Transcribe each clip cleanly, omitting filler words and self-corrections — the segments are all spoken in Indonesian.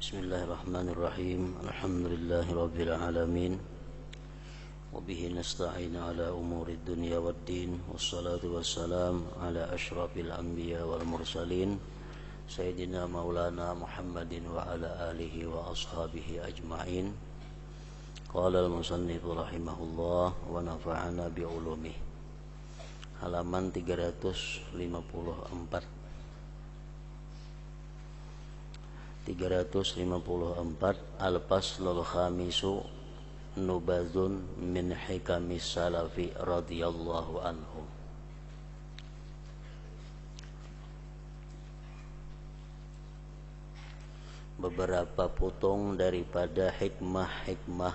Bismillahirrahmanirrahim. Alhamdulillahirabbil alamin. Wabihi nasta'in ala umuri dunya waddin. Wassalatu wassalam ala asyrafil anbiya wal mursalin Sayyidina maulana Muhammadin wa ala alihi wa ashabihi ajma'in. Qala al-musannifu rahimahullah wa nafa'ana bi'ulumih. Halaman 354 Al-Faslul Khamisu Nubazun min hikamis salafi radhiyallahu anhum. Beberapa potong daripada hikmah-hikmah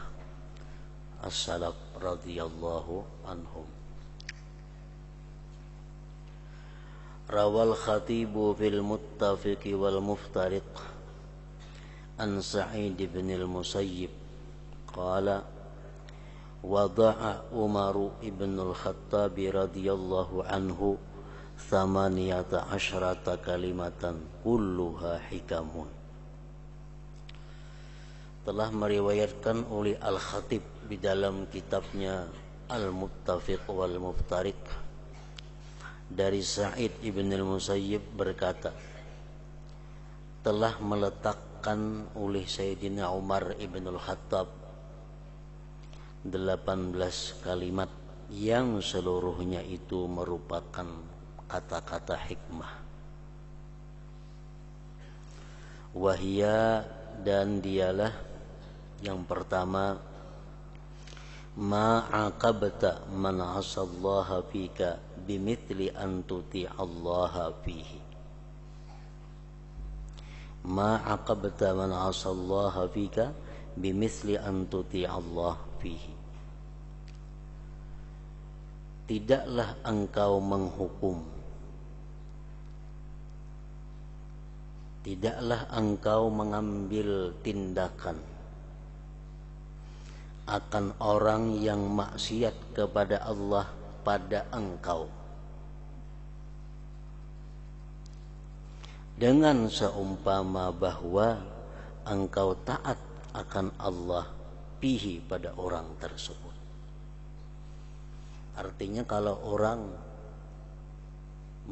as-salaf radhiyallahu anhum. Rawal khatibu fil muttafiqi wal muftariq an Sa'id bin al-Musayyib qala wada'a Umar ibn al-Khattab radhiyallahu anhu 18 kalimatan kulluha hikamun. Telah meriwayatkan oleh Al-Khatib di dalam kitabnya Al-Muttafiq wal Muftariq dari Sa'id ibn al-Musayyib berkata, telah meletakkan oleh Sayyidina Umar ibn al-Khattab 18 kalimat yang seluruhnya itu merupakan kata-kata hikmah. Wahia, dan dialah yang pertama, ma'aqabta man asallaha fika bimithli an tuti'allaha fihi. Ma'aqabta man asallaha fika bimithli an tuti'allaha fihi. Tidaklah engkau menghukum, tidaklah engkau mengambil tindakan akan orang yang maksiat kepada Allah pada engkau dengan seumpama bahwa engkau taat akan Allah fihi pada orang tersebut. Artinya kalau orang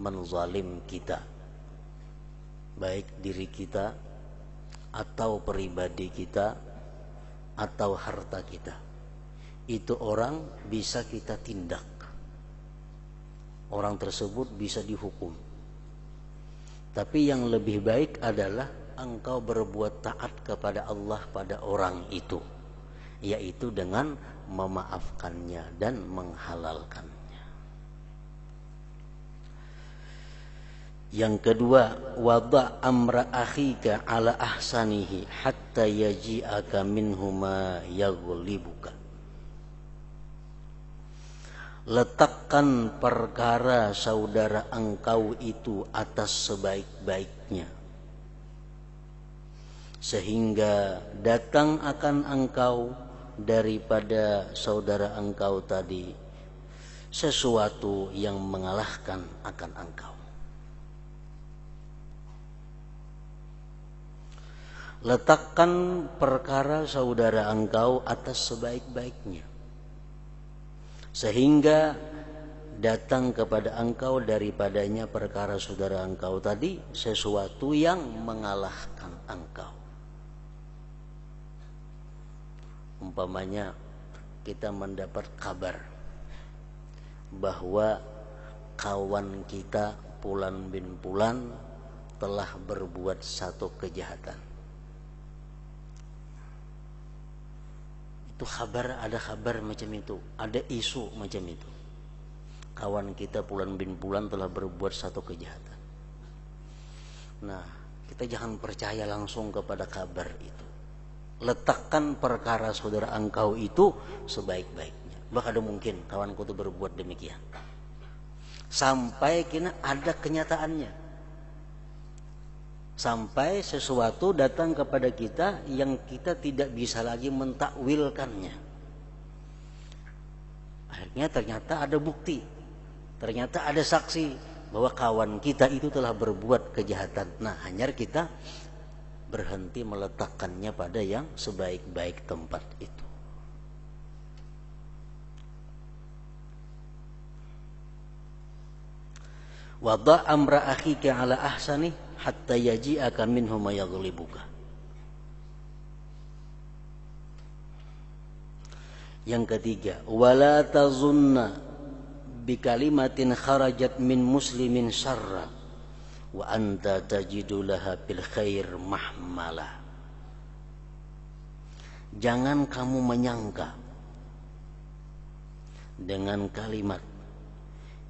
menzalim kita, baik diri kita atau pribadi kita atau harta kita, itu orang bisa kita tindak, orang tersebut bisa dihukum. Tapi yang lebih baik adalah engkau berbuat taat kepada Allah pada orang itu, yaitu dengan memaafkannya dan menghalalkannya. Yang kedua, wada' amra akhika ala ahsanihi hatta yaji'aka minhu ma yaghlibuka. Letakkan perkara saudara engkau itu atas sebaik-baiknya, sehingga datang akan engkau daripada saudara engkau tadi sesuatu yang mengalahkan akan engkau. Letakkan perkara saudara engkau atas sebaik-baiknya, sehingga datang kepada engkau daripadanya perkara saudara engkau tadi sesuatu yang mengalahkan engkau. Umpamanya kita mendapat kabar bahwa kawan kita Fulan bin Fulan telah berbuat satu kejahatan. Itu kabar, ada kabar macam itu, ada isu macam itu. Kawan kita Fulan bin Fulan telah berbuat satu kejahatan. Nah, kita jangan percaya langsung kepada kabar itu. Letakkan perkara saudara engkau itu sebaik-baiknya. Bahkan ada mungkin kawanku itu berbuat demikian, sampai kena ada kenyataannya, sampai sesuatu datang kepada kita yang kita tidak bisa lagi mentakwilkannya. Akhirnya ternyata ada bukti, ternyata ada saksi bahwa kawan kita itu telah berbuat kejahatan. Nah, hanya kita berhenti meletakkannya pada yang sebaik-baik tempat itu. Wada' amra akhika ala ahsani hatta yaji'aka minhu ma yaghlibuka. Yang ketiga, wala tazunna bi kalimatin kharajat min muslimin syarra wa anta tajidu laha bil khair mahmala. Jangan kamu menyangka dengan kalimat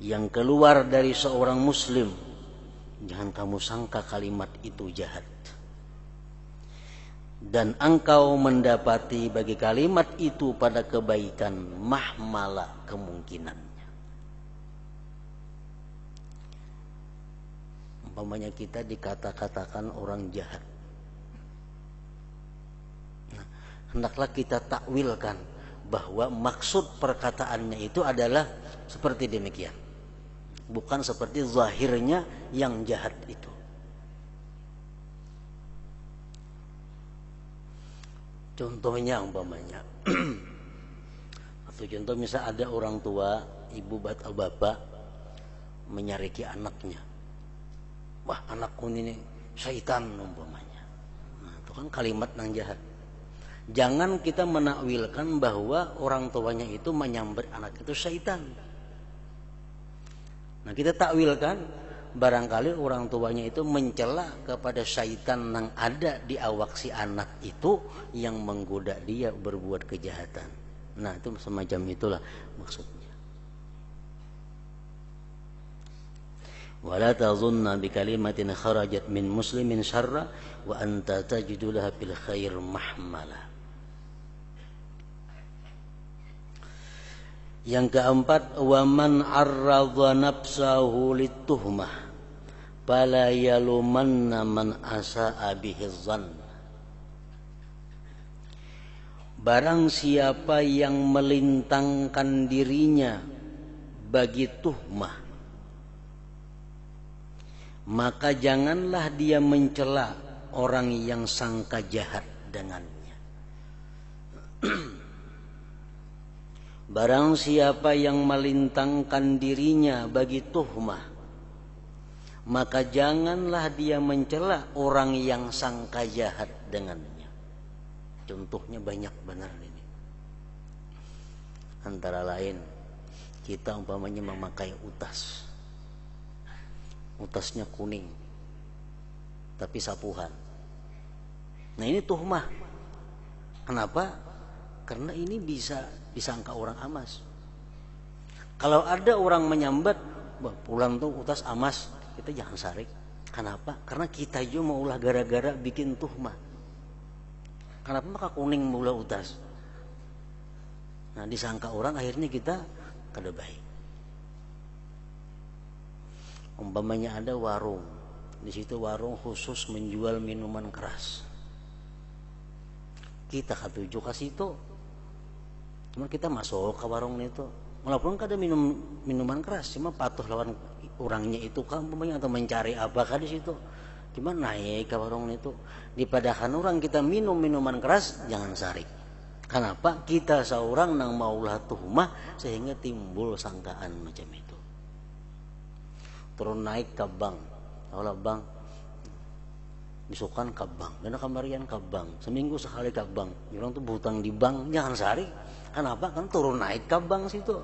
yang keluar dari seorang muslim, jangan kamu sangka kalimat itu jahat. Dan engkau mendapati bagi kalimat itu pada kebaikan mahmala kemungkinannya. Umpamanya kita dikata-katakan orang jahat, nah, hendaklah kita takwilkan bahwa maksud perkataannya itu adalah seperti demikian, bukan seperti zahirnya yang jahat itu. Contohnya umpamanya atau contoh misal ada orang tua, ibu atau bapak menyariki anaknya, wah anakku ini syaitan umpamanya. Nah, itu kan kalimat yang jahat. Jangan kita menakwilkan bahwa orang tuanya itu menyambat anak itu syaitan. Nah, kita takwilkan barangkali orang tuanya itu mencela kepada syaitan yang ada di awak si anak itu yang menggoda dia berbuat kejahatan. Nah, itu semacam itulah maksudnya. Wala tazunna bi kalimatin kharajat min muslimin syarra wa anta tajidu laha bil khair mahmala. Yang keempat, wa man arradha nafsahu lituhmah fala yalumanna man asa'a bihi dzann. Barang siapa yang melintangkan dirinya bagi tuhmah, maka janganlah dia mencela orang yang sangka jahat dengannya. Barang siapa yang melintangkan dirinya bagi tuhmah, maka janganlah dia mencela orang yang sangka jahat dengannya. Contohnya banyak benar ini. Antara lain, kita umpamanya memakai utas. Utasnya kuning, tapi sapuhan. Nah, ini tuhmah. Kenapa? Karena ini bisa disangka orang amas. Kalau ada orang menyambat, wah pulang tuh utas amas, kita jangan sarik. Kenapa? Karena kita juga mau ulah gara-gara bikin tuhmah. Kenapa maka kuning maulah utas? Nah, disangka orang akhirnya kita kada baik. Umpamanya ada warung, di situ warung khusus menjual minuman keras. Kita katuju ke situ. Cuma kita masuk ke warung itu, walaupun kada minum minuman keras, cuma patuh lawan orangnya itu kan umpamanya atau mencari apakah di situ. Cuma naik ke warung itu, dipadakan orang kita minum minuman keras, jangan sarik. Kenapa? Kita seorang nang maulah tuhmah sehingga timbul sangkaan macam itu. Terus naik ke bank, kalau bank disukan ke bank, dan kamarian ke bank, seminggu sekali ke bank. Orang tuh berhutang di bank, jangan sarik. Kenapa? Kan turun naik ke bank situ.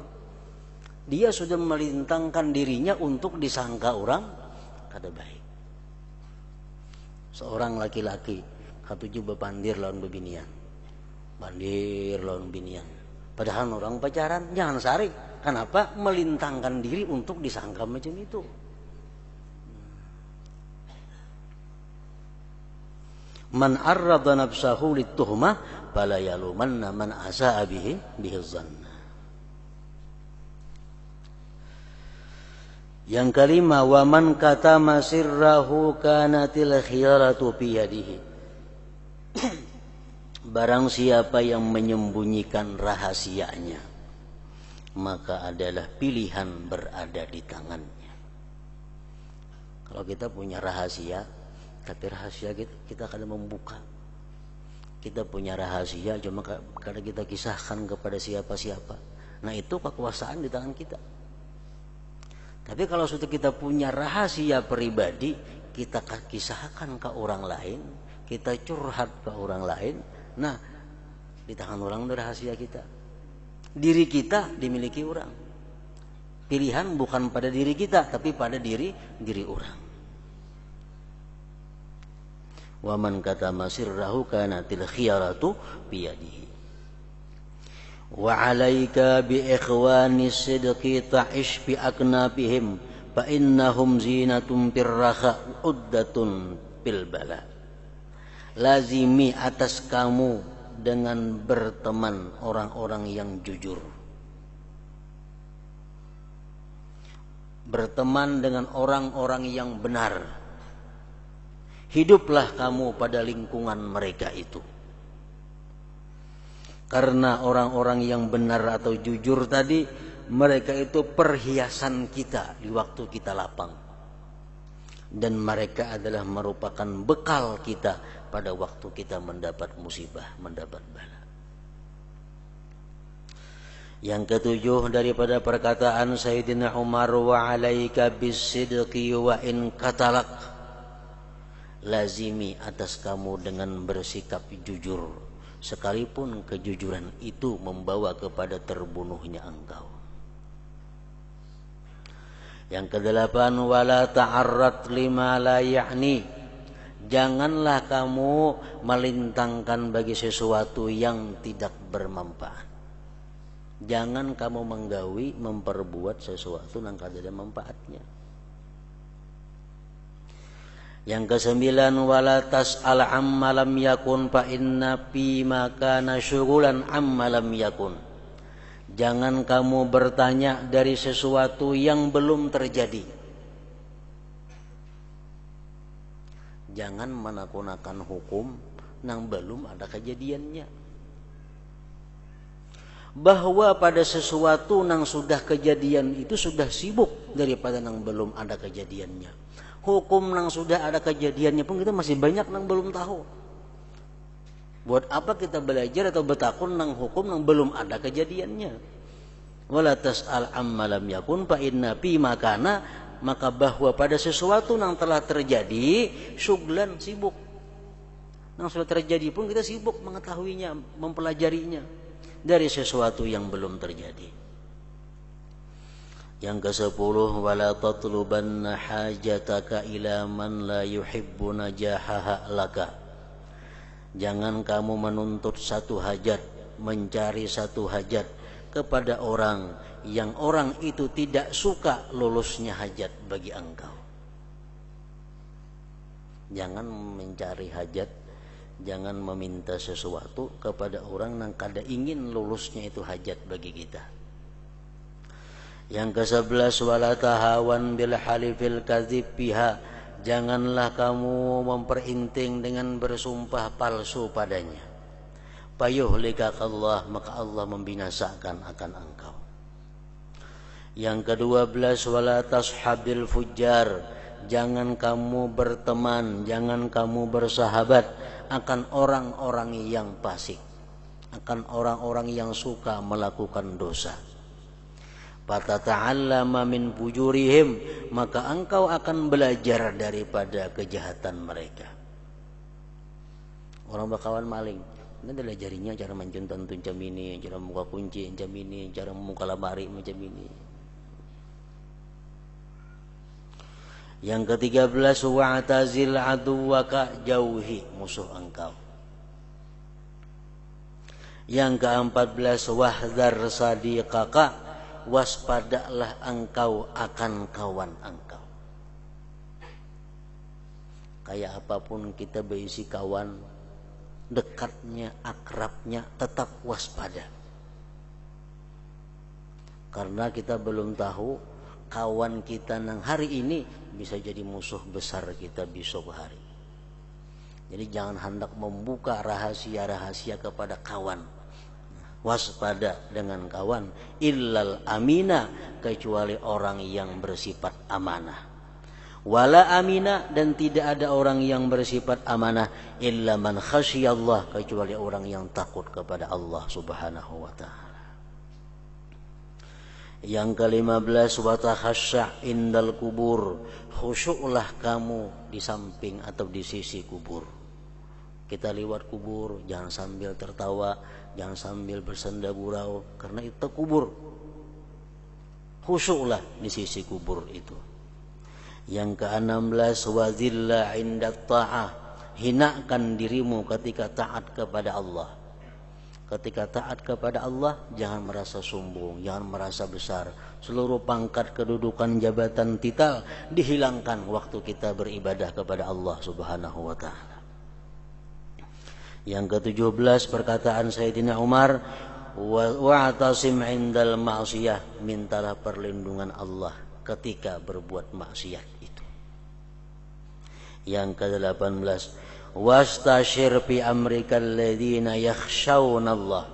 Dia sudah melintangkan dirinya untuk disangka orang kada baik. Seorang laki-laki katuju bepandir lawan bebinian, bandir lawan binian. Padahal orang pacaran, jangan sarik. Kenapa? Melintangkan diri untuk disangka macam itu. Man arradha nafsahu lituhmah fala yalumanna man asa'a bihi dzann. Yang kelima, wa man katama sirrahu kanatil khiyaratu bi yadihi. Barang siapa yang menyembunyikan rahasianya, maka adalah pilihan berada di tangannya. Kalau kita punya rahasia, Tapi rahasia kita kadang membuka. Kita punya rahasia cuma kadang kita kisahkan kepada siapa-siapa. Nah itu kekuasaan di tangan kita. Tapi kalau sudah kita punya rahasia pribadi, kita kisahkan ke orang lain, kita curhat ke orang lain. Nah di tangan orang itu rahasia kita. Diri kita dimiliki orang. Pilihan bukan pada diri kita, tapi pada diri orang. Wa man katama sirrahu kanatil khiyaratu biyadihi. Wa 'alaika bi ikhwani sidqi ta'ish bi aknabihim fa innahum zinatum pirraha uddatun bil bala. Lazimi atas kamu dengan berteman orang-orang yang jujur. Berteman dengan orang-orang yang benar. Hiduplah kamu pada lingkungan mereka itu. Karena orang-orang yang benar atau jujur tadi, mereka itu perhiasan kita di waktu kita lapang. Dan mereka adalah merupakan bekal kita pada waktu kita mendapat musibah, mendapat bala. Yang ketujuh daripada perkataan Sayyidina Umar, wa 'alaika bis-sidqi wa in qatalak. Lazimi atas kamu dengan bersikap jujur, sekalipun kejujuran itu membawa kepada terbunuhnya engkau. Yang kedelapan, wala ta'arrat lima la ya'ni. Janganlah kamu melintangkan bagi sesuatu yang tidak bermanfaat. Jangan kamu menggawi, memperbuat sesuatu yang tidak ada manfaatnya. Yang kesembilan, wala tas'al amma lam yakun fa inna fi ma kana syughulan amma lam yakun. Jangan kamu bertanya dari sesuatu yang belum terjadi. Jangan menakunakan hukum yang belum ada kejadiannya. Bahwa pada sesuatu yang sudah kejadian itu sudah sibuk daripada yang belum ada kejadiannya. Hukum yang sudah ada kejadiannya pun kita masih banyak yang belum tahu. Buat apa kita belajar atau bertakun nang hukum yang belum ada kejadiannya? Wala tas'al amma lam yakun fa inna fi makana, maka bahwa pada sesuatu yang telah terjadi syuglan, sibuk. Yang sudah terjadi pun kita sibuk mengetahuinya, mempelajarinya dari sesuatu yang belum terjadi. Yang ke-10, wala tatlubanna hajataka ila man la yuhibbu najahaha laka. Jangan kamu menuntut satu hajat, mencari satu hajat kepada orang yang orang itu tidak suka lulusnya hajat bagi engkau. Jangan mencari hajat, jangan meminta sesuatu kepada orang yang kada ingin lulusnya itu hajat bagi kita. Yang ke-11, wala tahawan bil halifil kadzib biha. Janganlah kamu memperinting dengan bersumpah palsu padanya. Payuhlikakallah, maka Allah membinasakan akan engkau. Yang ke-12, wala tashabil fujjar. Jangan kamu berteman, jangan kamu bersahabat akan orang-orang yang fasik, akan orang-orang yang suka melakukan dosa. Fatata'allama min fujurihim, maka engkau akan belajar daripada kejahatan mereka. Orang bakawan maling, ini adalah jarinya cara menjuntan macam ini, cara membuka kunci macam ini, cara membuka lemari macam ini. Yang ke-13, wa'tazil aduwaka, jauhi musuh engkau. Yang ke-14, wahdar sadiqaka, waspadalah engkau akan kawan engkau. Kayak apapun kita berisi kawan, dekatnya, akrabnya, tetap waspada. Karena kita belum tahu kawan kita yang hari ini bisa jadi musuh besar kita besok hari. Jadi jangan hendak membuka rahasia-rahasia kepada kawan. Waspada dengan kawan, illal amina, kecuali orang yang bersifat amanah. Wala amina, dan tidak ada orang yang bersifat amanah illa man khasyallah, kecuali orang yang takut kepada Allah Subhanahu wa taala. Yang ke-15, wa takhashya' indal kubur, khusyuklah kamu di samping atau di sisi kubur. Kita lewat kubur jangan sambil tertawa, jangan sambil bersenda gurau, karena itu kubur. Khusyuklah di sisi kubur itu. Yang ke-16, wazilla indat ta'ah, hinakan dirimu ketika taat kepada Allah. Ketika taat kepada Allah jangan merasa sombong, jangan merasa besar. Seluruh pangkat, kedudukan, jabatan, titel dihilangkan waktu kita beribadah kepada Allah Subhanahu wa taala. Yang ke-17, perkataan Sayyidina Umar, wa'tasim indal ma'siyah, mintalah perlindungan Allah ketika berbuat maksiat itu. Yang ke-18, wastashir fi amrikal ladzina yakhshawunallah,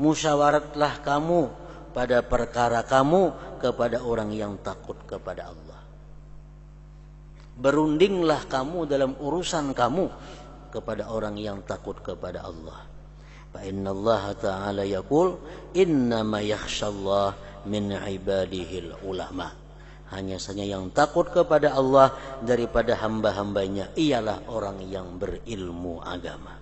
musyawaratlah kamu pada perkara kamu kepada orang yang takut kepada Allah. Berundinglah kamu dalam urusan kamu kepada orang yang takut kepada Allah. Fa innallaha ta'ala yaqul innama yakhshallah min ibadihil ulama, hanya saja yang takut kepada Allah daripada hamba-hambanya ialah orang yang berilmu agama.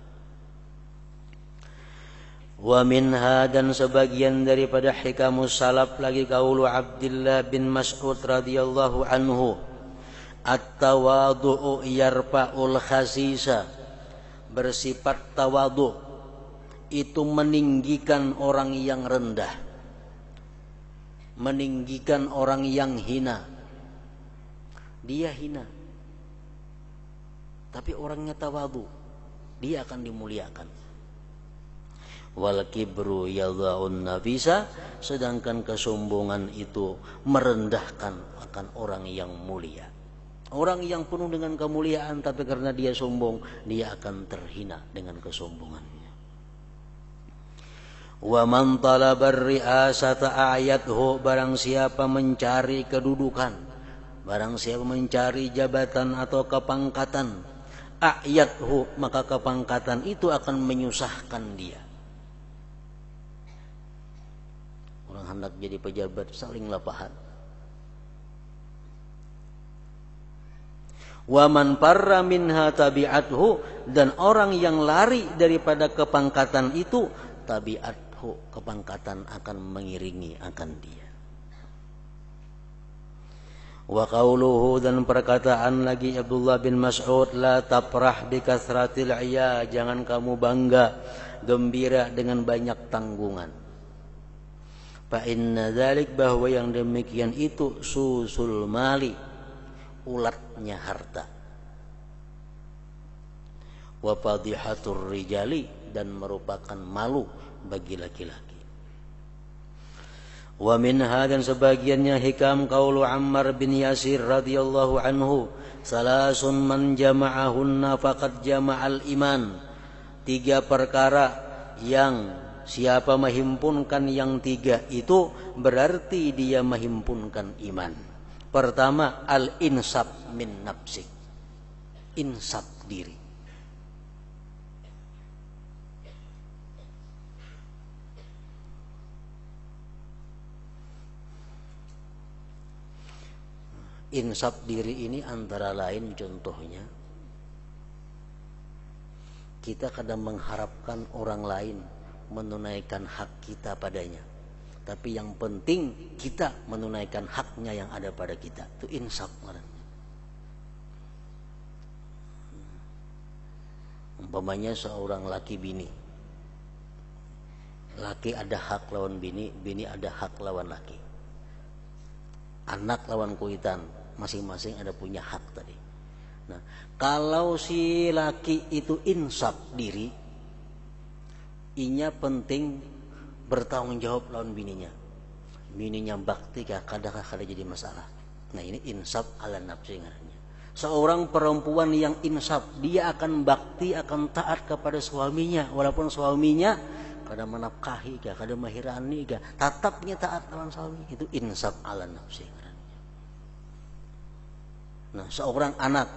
Wa minha, dan sebagian daripada hikamus salaf lagi qaulu Abdullah bin Mas'ud radhiyallahu anhu, at-tawadhu'u yarfa'ul khasisa, bersifat tawadhu itu meninggikan orang yang rendah, meninggikan orang yang hina. Dia hina, tapi orangnya tawadhu, dia akan dimuliakan. Wal kibru yadha'un nafisa, sedangkan kesombongan itu merendahkan akan orang yang mulia. Orang yang penuh dengan kemuliaan tapi karena dia sombong, dia akan terhina dengan kesombongannya. Wa man talabar ri'asata a'yadhu, barang siapa mencari kedudukan, barang siapa mencari jabatan atau kepangkatan, a'yadhu, maka kepangkatan itu akan menyusahkan dia. Orang hendak jadi pejabat saling lapahan. Wa man parra minha tabi'athu, dan orang yang lari daripada kepangkatan itu, tabi'athu, kepangkatan akan mengiringi akan dia. Wa qauluhu, dan perkataan lagi Abdullah bin Mas'ud, la tafrah bi kasratil 'iya, jangan kamu bangga, gembira dengan banyak tanggungan. Fa inna dzalik, bahwa yang demikian itu susul mali, ulatnya harta. Wa fadihatur rijali, dan merupakan malu bagi laki-laki. Wa minha, dan sebagiannya hikam qaulu Ammar bin Yasir radhiyallahu anhu, salasun man jama'ahunna faqad jama'al iman, 3 perkara yang siapa menghimpunkan yang 3 itu berarti dia menghimpunkan iman. Pertama, al-insab min nafsik, insab diri. Insab diri ini antara lain contohnya, kita kadang mengharapkan orang lain menunaikan hak kita padanya, tapi yang penting kita menunaikan haknya yang ada pada kita. Itu insaf namanya. Umpamanya seorang laki bini, laki ada hak lawan bini, bini ada hak lawan laki. Anak lawan kuitan, masing-masing ada punya hak tadi. Nah, kalau si laki itu insaf diri, inya penting bertanggung jawab lawan bininya. Bininya bakti kadang jadi masalah. Nah, ini insaf ala nafsi ngarannya. Seorang perempuan yang insaf, dia akan bakti, akan taat kepada suaminya, walaupun suaminya kadang menafkahi, kadang mahirani, tatapnya taat lawan suami. Itu insaf ala nafsi ngarannya. Nah, seorang anak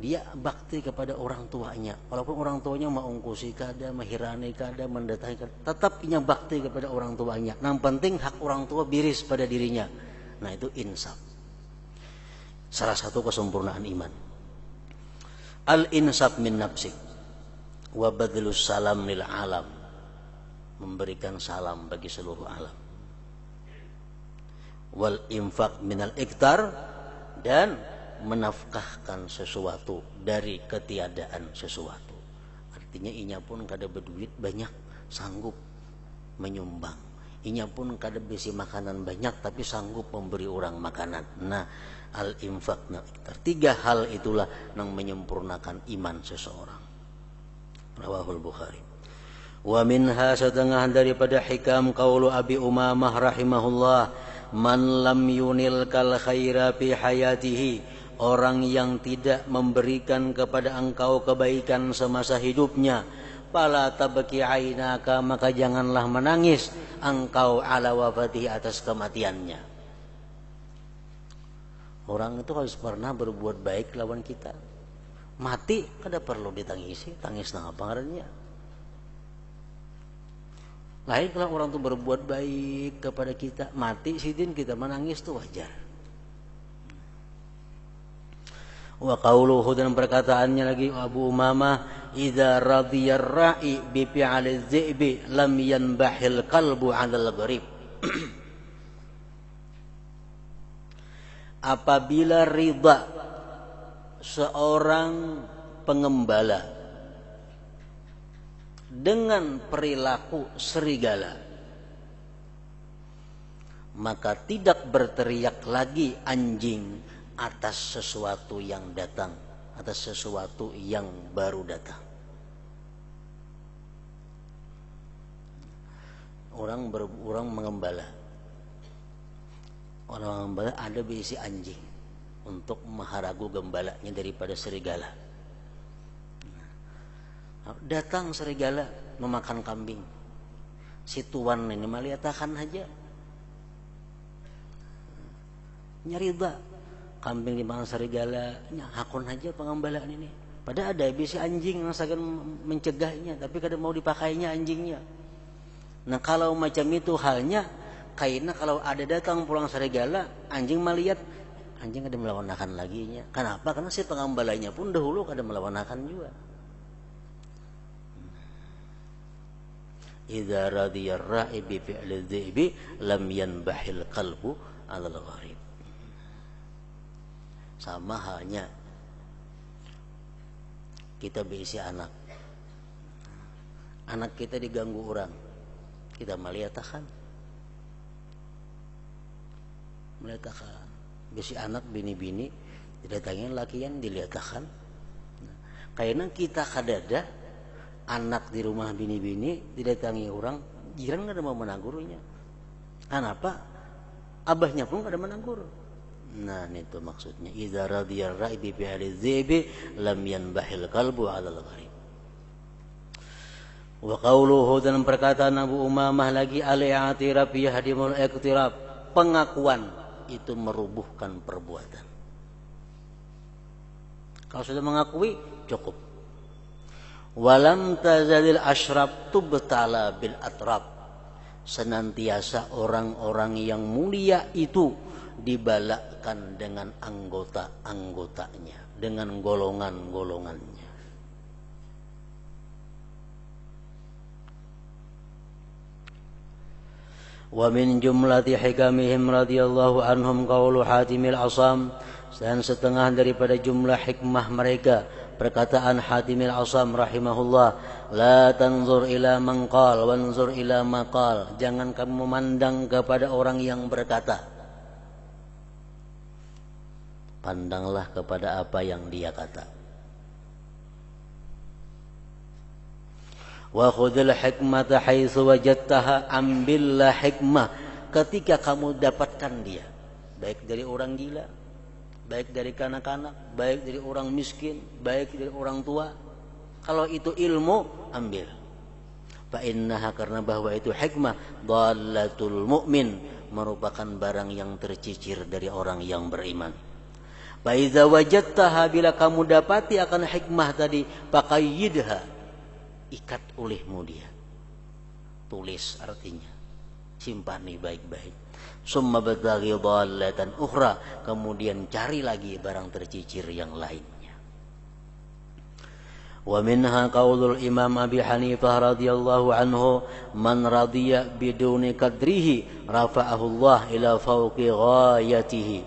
dia bakti kepada orang tuanya, walaupun orang tuanya maungkusi kada, mahirani kada, mendatangi kada, tetap inya bakti kepada orang tuanya. Yang penting hak orang tua biris pada dirinya. Nah, itu insaf. Salah satu kesempurnaan iman. Al-insaf min nafsik wa badlus salam lil alam. Memberikan salam bagi seluruh alam. Wal infaq minal iktar, dan menafkahkan sesuatu dari ketiadaan sesuatu. Artinya inya pun kada berduit banyak, sanggup menyumbang. Inya pun kada bisi makanan banyak, tapi sanggup memberi orang makanan. Nah, al-infaq na iktar. 3 hal itulah yang menyempurnakan iman seseorang. Rawahul Bukhari. Wa minha, setengah daripada hikam, qaulu Abi Umamah rahimahullah, man lam yunil kal khaira fi hayatihi, orang yang tidak memberikan kepada engkau kebaikan semasa hidupnya, fala tabki ainaka, maka janganlah menangis engkau ala wafatihi, atas kematiannya. Orang itu harus pernah berbuat baik lawan kita. Mati kada perlu ditangisi, tangis nang apa ngarannya. Lain kalau orang itu berbuat baik kepada kita, mati sidin kita menangis itu wajar. Wa qauluhu, dan perkataannya lagi Abu Umamah, idza radiyar ra'i bi fi'al dzi'bi lam yanbahil qalbu 'alal gharib. Apabila ridha seorang pengembala dengan perilaku serigala, maka tidak berteriak lagi anjing atas sesuatu yang datang, atas sesuatu yang baru datang. Orang mengembala, orang mengembala ada berisi anjing untuk mengharagu gembalanya daripada serigala. Datang serigala memakan kambing, si tuan ini melihatkan aja, nyarida kambing dimakan serigala, hakun aja pengembalaan ini. Padahal ada bisi anjing yang akan mencegahnya, tapi kada mau dipakainya anjingnya. Nah, kalau macam itu halnya, karena kalau ada datang pulang serigala, anjing melihat, anjing kada melawan-lawan lagi nya. Kenapa? Karena si pengembalanya pun dahulu kada melawan-lawan juga. Idza radiyar ra'i bi fi'li dhi'bi lam yanbahil qalbu 'alal gharib. Sama halnya kita berisi anak kita diganggu orang, kita melihatkan berisi anak bini-bini didatangin lakian dilihatkan. Karena kita kadada anak di rumah bini-bini didatangi orang, jiran kada mau menanggurunya. Kenapa? Abahnya pun kada menanggur. Nah, itu maksudnya idza radiyar ra'i bi fi'li dzibi lam yanbahil qalbu 'alal gharib. Wa qauluhu, dan perkataan Abu Umamah lagi, al-i'tiraf yahdimul iqtirab, pengakuan itu merubuhkan perbuatan. Kalau sudah mengakui cukup. Walam tazalil asyrab tubtala bil atrab, senantiasa orang-orang yang mulia itu dibalakkan dengan anggota-anggotanya, dengan golongan-golongannya. Wa min jumlati hikamihim radhiyallahu anhum qaulu Hatimil Asam, dan setengah daripada jumlah hikmah mereka perkataan Hatimil Asam rahimahullah, la tanzur ila man qal wanzur ila ma qal, jangan kamu memandang kepada orang yang berkata, pandanglah kepada apa yang dia kata. Wa khudhil hikmata haitsu wajadtaha, ambillah hikmah ketika kamu dapatkan dia, baik dari orang gila, baik dari kanak-kanak, baik dari orang miskin, baik dari orang tua. Kalau itu ilmu, ambil. Fa innaha, karena bahwa itu hikmah, dhalatul mu'min, merupakan barang yang tercicir dari orang yang beriman. Fa iza wajadtaha, bila kamu dapati akan hikmah tadi, faqayyidha, ikat olehmu dia. Tulis artinya, simpan baik-baik. Summa bataghi dhallatan ukhra, kemudian cari lagi barang tercicir yang lainnya. Wa minha qaulul Imam Abi Hanifah radhiyallahu anhu, man radiya biduni qadrihi rafa'ahu Allah ila fawqi ghayatihi.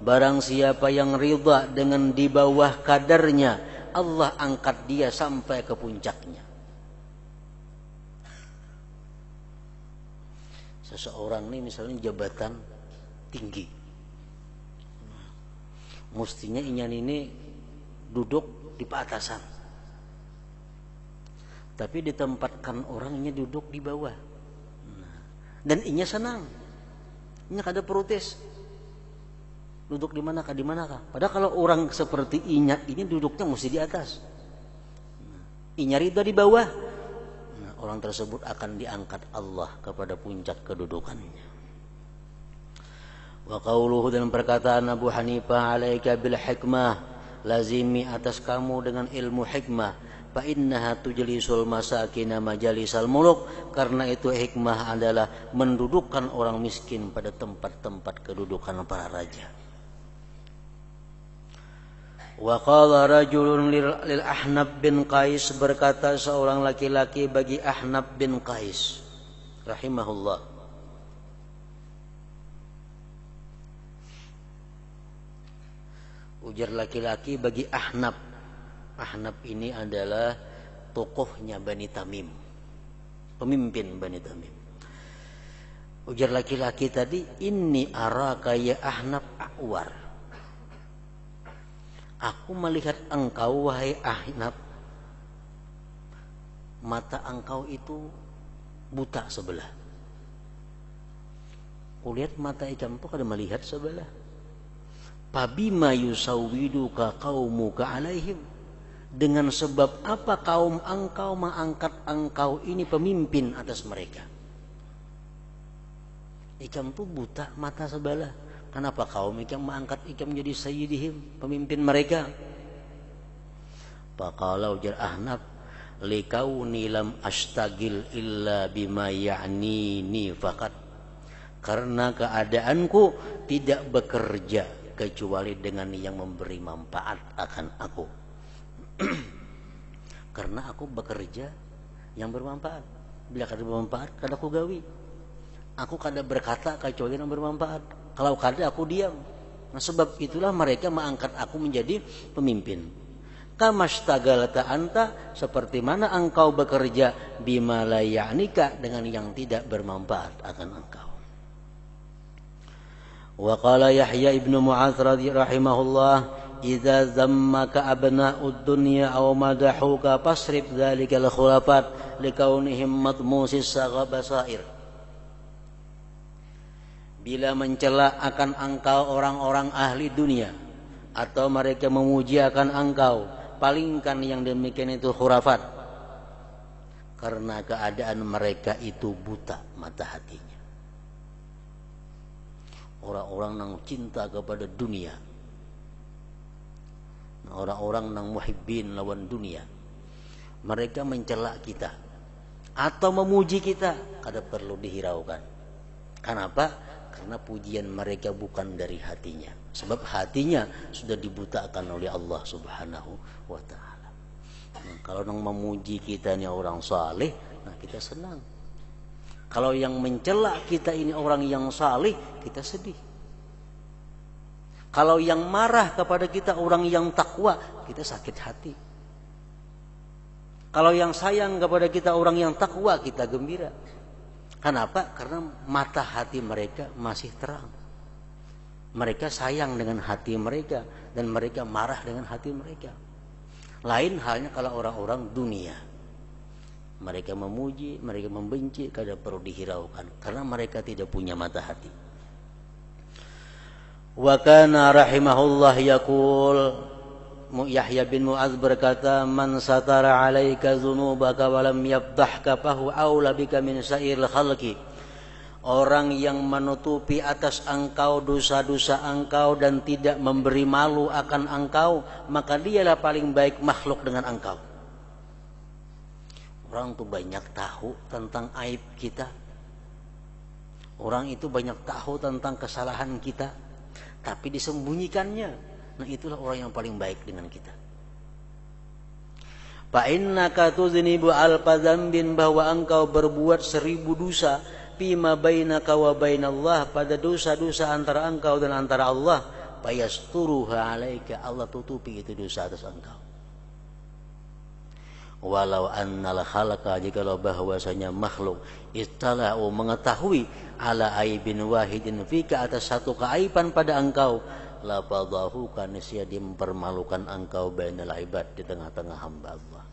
Barang siapa yang ridha dengan di bawah kadarnya, Allah angkat dia sampai ke puncaknya. Seseorang ini misalnya jabatan tinggi, mestinya inyan ini duduk di paatasan, tapi ditempatkan orangnya duduk di bawah, dan inya senang, inya kada protes. Duduk di manakah, di manakah? Padahal kalau orang seperti inya ini duduknya mesti di atas. Inya ridha di bawah. Nah, orang tersebut akan diangkat Allah kepada puncak kedudukannya. Wa qauluhu, dan perkataan Abu Hanifah, alaika bil hikmah, lazimi atas kamu dengan ilmu hikmah. Fa innaha tujlisul masakina majalisal muluk, karena itu hikmah adalah mendudukkan orang miskin pada tempat-tempat kedudukan para raja. Wa qala rajulun lil Ahnaf bin Qais, berkata seorang laki-laki bagi Ahnaf bin Qais rahimahullah, ujar laki-laki bagi Ahnaf. Ahnaf ini adalah tokohnya Bani Tamim, pemimpin Bani Tamim. Ujar laki-laki tadi, inni araka ya Ahnaf a'war, aku melihat engkau wahai Ahnaf, mata engkau itu buta sebelah. Kulihat mata ikam itu kada melihat sebelah. Pabima yusawwiduka qaumuka alaihim, dengan sebab apa kaum engkau mengangkat engkau ini pemimpin atas mereka. Ikam itu buta mata sebelah, kenapa kaum ikam mengangkat ikam menjadi sayyidihim, pemimpin mereka? Faqala, ujar Ahnaf, likauni lam ashtagil illa bima ya'nini faqat, karena keadaanku tidak bekerja kecuali dengan yang memberi manfaat akan aku. Karena aku bekerja yang bermanfaat. Bila kada bermanfaat, kada aku gawi. Aku kada berkata kecuali yang bermanfaat. Kalau kada aku diam. Nah, sebab itulah mereka mengangkat aku menjadi pemimpin. Kamastagalata anta, seperti mana engkau bekerja bima la ya'nika, dengan yang tidak bermanfaat akan engkau. Wa qala Yahya ibnu Mu'adz rahimahullah, idza zammaka abna'ud dunya aw madahuka fasrif dzalikal khulafat likaunihim matmusis saghabasair. Bila mencela akan engkau orang-orang ahli dunia atau mereka memuji akan engkau, palingkan yang demikian itu khurafat, karena keadaan mereka itu buta mata hatinya. Orang-orang yang cinta kepada dunia, orang-orang yang muhibbin lawan dunia, mereka mencela kita atau memuji kita, kada perlu dihiraukan. Kenapa? Karena pujian mereka bukan dari hatinya, sebab hatinya sudah dibutakan oleh Allah Subhanahu wa ta'ala. Nah, kalau yang memuji kita ini orang saleh, nah kita senang. Kalau yang mencela kita ini orang yang saleh, kita sedih. Kalau yang marah kepada kita orang yang takwa, kita sakit hati. Kalau yang sayang kepada kita orang yang takwa, kita gembira. Kenapa? Karena mata hati mereka masih terang. Mereka sayang dengan hati mereka, dan mereka marah dengan hati mereka. Lain halnya kalau orang-orang dunia. Mereka memuji, mereka membenci, kada perlu dihiraukan, karena mereka tidak punya mata hati. Wa kana rahimahullah yaqul, Yahya bin Mu'adz berkata, man satara 'alaika dzunubaka wa lam yafdahka fahu aula bika min sa'iril khalqi. orang yang menutupi atas engkau dosa-dosa engkau dan tidak memberi malu akan engkau, maka dialah paling baik makhluk dengan engkau. Orang tuh banyak tahu tentang aib kita. Orang itu banyak tahu tentang kesalahan kita, tapi disembunyikannya. Nah, itulah orang yang paling baik dengan kita. Fa innaka tuznibu alfa dzambin, bahwa engkau berbuat 1000 dosa, fima bainaka wa bainallah, pada dosa-dosa antara engkau dan antara Allah, fayasturuha alaika, Allah tutupi itu dosa atas engkau. Walau annal khalqa, jikalau bahwasanya makhluk ittala'u mengetahui ala aibin wahidin fika, atas satu keaiban pada engkau, la fadahu, karena dia mempermalukan engkau bainal ibad, di tengah-tengah hamba Allah.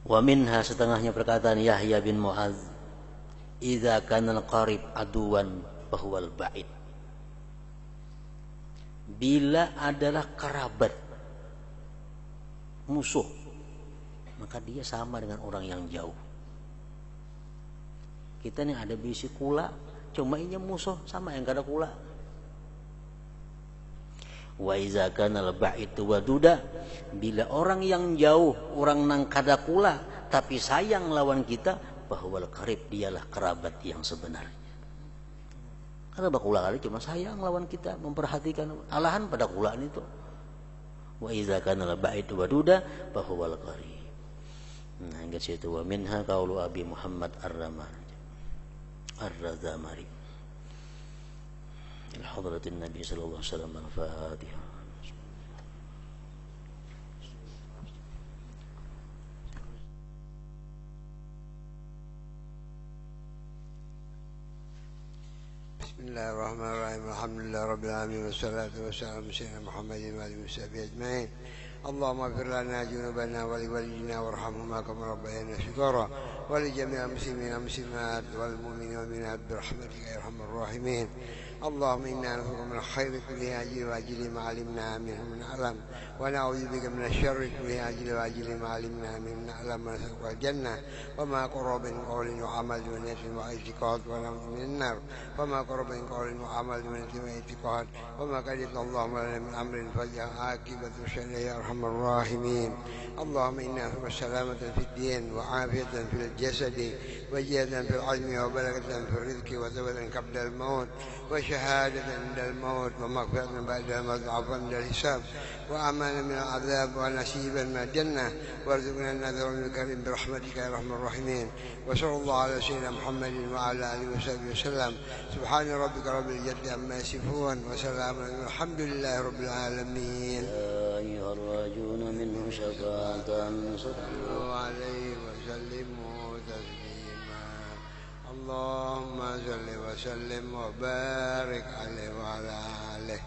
Wa minha, setengahnya perkataan Yahya bin Mu'adz, idza kana al-qarib aduwan fahuwal ba'id, bila adalah kerabat musuh, maka dia sama dengan orang yang jauh. Kita nih ada bisi kula, cuma ini musuh sama yang kada kula. Wa iza kana al-ba'id waduda, bila orang yang jauh, orang nang kada kula tapi sayang lawan kita, bahwa al-qarib, dialah kerabat yang sebenarnya. Kada bakula kali cuma sayang lawan kita, memperhatikan, alahan pada kulaan itu. Wa iza kana al-ba'id waduda bahwa al-qarib. Nah, hingga situ. Wa minha qaulu Abi Muhammad Ar-Razamari ila hadratin Nabi sallallahu alaihi wasallam. Al-Fatihah. Bismillahirrahmanirrahim. Alhamdulillah rabbil alamin, wassalatu wassalamu ala sayyidina Muhammadin wa alihi washabihi ajma'in. Allahumma ighfir lana junubana wa liwalidina warhamhuma kama rabbayana shighara, wa li jami'il muslimina wal muslimat wal mu'minina wal mu'minat birahmatika ya arhamar rahimin. اللهم إنا نسألك من الخير كله عاجل وآجل ما علمنا منه من علم، ونعوذ بك من الشر كله عاجل وآجل ما علمنا منه من علم، ونسألك الجنة وما قرب من قول وعمل ونية واعتقاد، ونعوذ من النار وما قرب من قول وعمل ونية واعتقاد، وما قدرت اللهم لنا من أمر فاجعل عاقبة شره يا أرحم الراحمين. اللهم إنا نسألك السلامة في الدين وعافية في الجسد وجهة في العلم وبركة في الرزق وثبتا قبل الموت وشهادة عند الموت ومغفرة بعد الموت وعفوا عند الحساب وأمانا من العذاب ونصيبا من الجنة وارزقنا النذر الكريم برحمتك يا أرحم الراحمين. وصلى الله على سيدنا محمد وعلى آله وصحبه وسلم. سبحان ربك رب العزة عما يصفون وسلام الحمد لله رب العالمين. يا أيها الراجون منه شفاعة صلوا عليه وسلموا تسليما. اللهم صل وسلم وبارك عليه وعلى آله.